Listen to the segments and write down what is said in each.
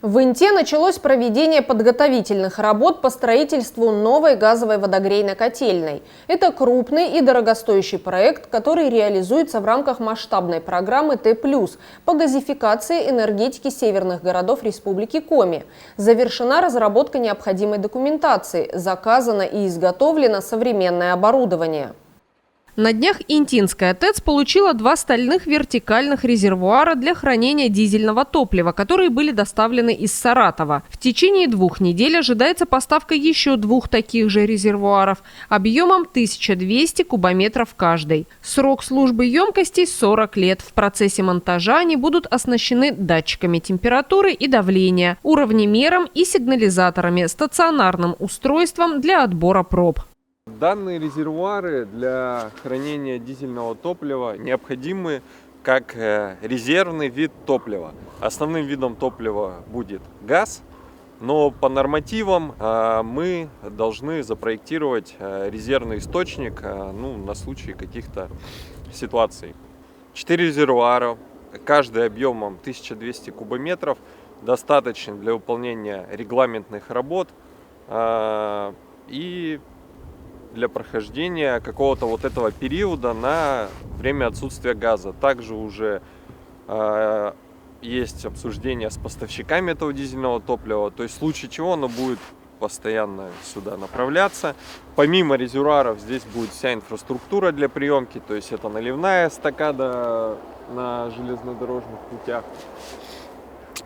В Инте началось проведение подготовительных работ по строительству новой газовой водогрейной котельной. Это крупный и дорогостоящий проект, который реализуется в рамках масштабной программы Т+, по газификации энергетики северных городов Республики Коми. Завершена разработка необходимой документации, заказано и изготовлено современное оборудование. На днях Интинская ТЭЦ получила 2 стальных вертикальных резервуара для хранения дизельного топлива, которые были доставлены из Саратова. В течение 2 недель ожидается поставка еще 2 таких же резервуаров объемом 1200 кубометров каждый. Срок службы емкостей 40 лет. В процессе монтажа они будут оснащены датчиками температуры и давления, уровнемером и сигнализаторами, стационарным устройством для отбора проб. Данные резервуары для хранения дизельного топлива необходимы как резервный вид топлива. Основным видом топлива будет газ, но по нормативам мы должны запроектировать резервный источник на случай каких-то ситуаций. 4 резервуара, каждый объемом 1200 кубометров, достаточно для выполнения регламентных работ и для прохождения какого-то вот этого периода на время отсутствия газа. Также уже есть обсуждение с поставщиками этого дизельного топлива, то есть в случае чего оно будет постоянно сюда направляться. Помимо резервуаров здесь будет вся инфраструктура для приемки, то есть это наливная эстакада на железнодорожных путях.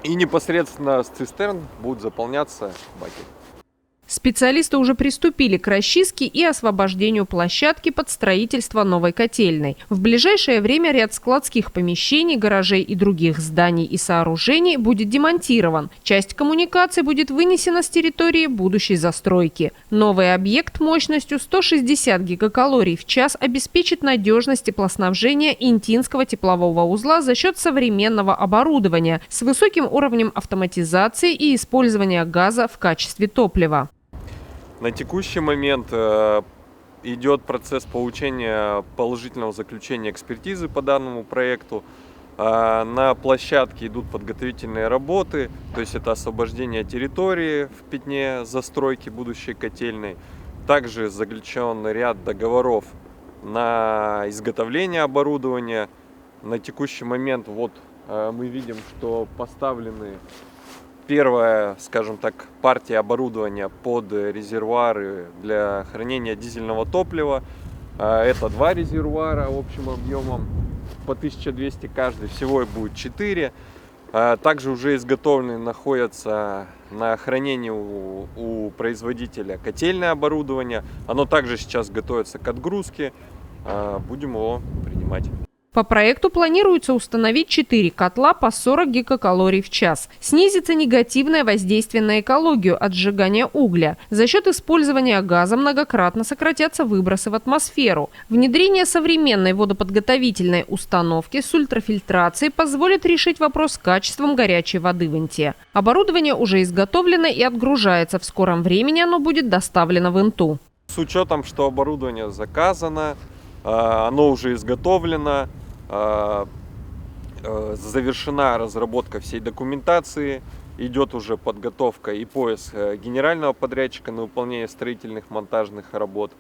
И непосредственно с цистерн будут заполняться баки. Специалисты уже приступили к расчистке и освобождению площадки под строительство новой котельной. В ближайшее время ряд складских помещений, гаражей и других зданий и сооружений будет демонтирован. Часть коммуникаций будет вынесена с территории будущей застройки. Новый объект мощностью 160 гигакалорий в час обеспечит надежность теплоснабжения Интинского теплового узла за счет современного оборудования с высоким уровнем автоматизации и использования газа в качестве топлива. На текущий момент идет процесс получения положительного заключения экспертизы по данному проекту. На площадке идут подготовительные работы, то есть это освобождение территории в пятне застройки будущей котельной. Также заключен ряд договоров на изготовление оборудования. На текущий момент мы видим, что поставлены первая, скажем так, партия оборудования под резервуары для хранения дизельного топлива. Это 2 резервуара общим объемом по 1200 каждый, всего их будет 4. Также уже изготовлены находятся на хранении у производителя котельное оборудование. Оно также сейчас готовится к отгрузке. Будем его принимать. По проекту планируется установить 4 котла по 40 гигакалорий в час. Снизится негативное воздействие на экологию от сжигания угля. За счет использования газа многократно сократятся выбросы в атмосферу. Внедрение современной водоподготовительной установки с ультрафильтрацией позволит решить вопрос с качеством горячей воды в Инте. Оборудование уже изготовлено и отгружается. В скором времени оно будет доставлено в Инту. С учетом, что оборудование заказано, оно уже изготовлено, завершена разработка всей документации, идет уже подготовка и поиск генерального подрядчика на выполнение строительных монтажных работ.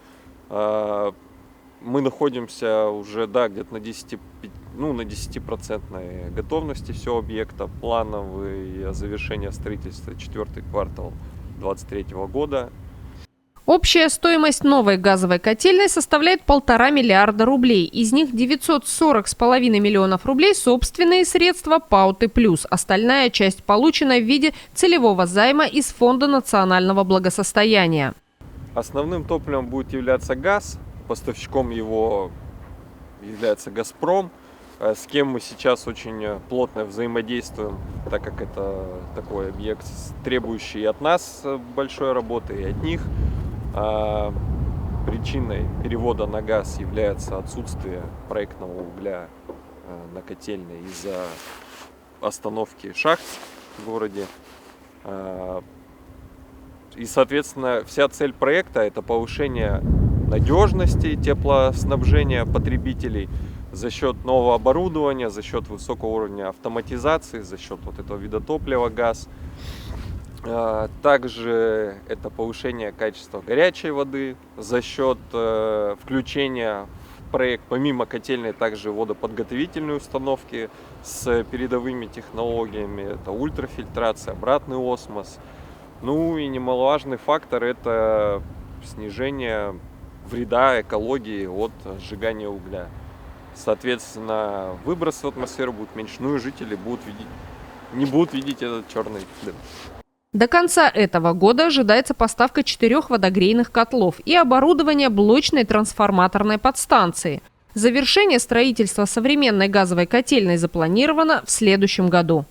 Мы находимся уже где-то на 10% готовности всего объекта. Плановое завершение строительства 4-й квартал 2023 года. Общая стоимость новой газовой котельной составляет 1,5 миллиарда рублей. Из них 940,5 миллионов рублей – собственные средства ПАО Т+. Остальная часть получена в виде целевого займа из Фонда национального благосостояния. Основным топливом будет являться газ. Поставщиком его является «Газпром», с кем мы сейчас очень плотно взаимодействуем, так как это такой объект, требующий от нас большой работы и от них. Причиной перевода на газ является отсутствие проектного угля на котельной из-за остановки шахт в городе. И, соответственно, вся цель проекта – это повышение надежности теплоснабжения потребителей за счет нового оборудования, за счет высокого уровня автоматизации, за счет этого вида топлива газ. Также это повышение качества горячей воды за счет включения в проект помимо котельной также водоподготовительные установки с передовыми технологиями. Это ультрафильтрация, обратный осмос. Ну и немаловажный фактор – это снижение вреда экологии от сжигания угля. Соответственно, выбросы в атмосферу будут меньше, ну и жители не будут видеть этот черный дым. До конца этого года ожидается поставка 4 водогрейных котлов и оборудование блочной трансформаторной подстанции. Завершение строительства современной газовой котельной запланировано в следующем году.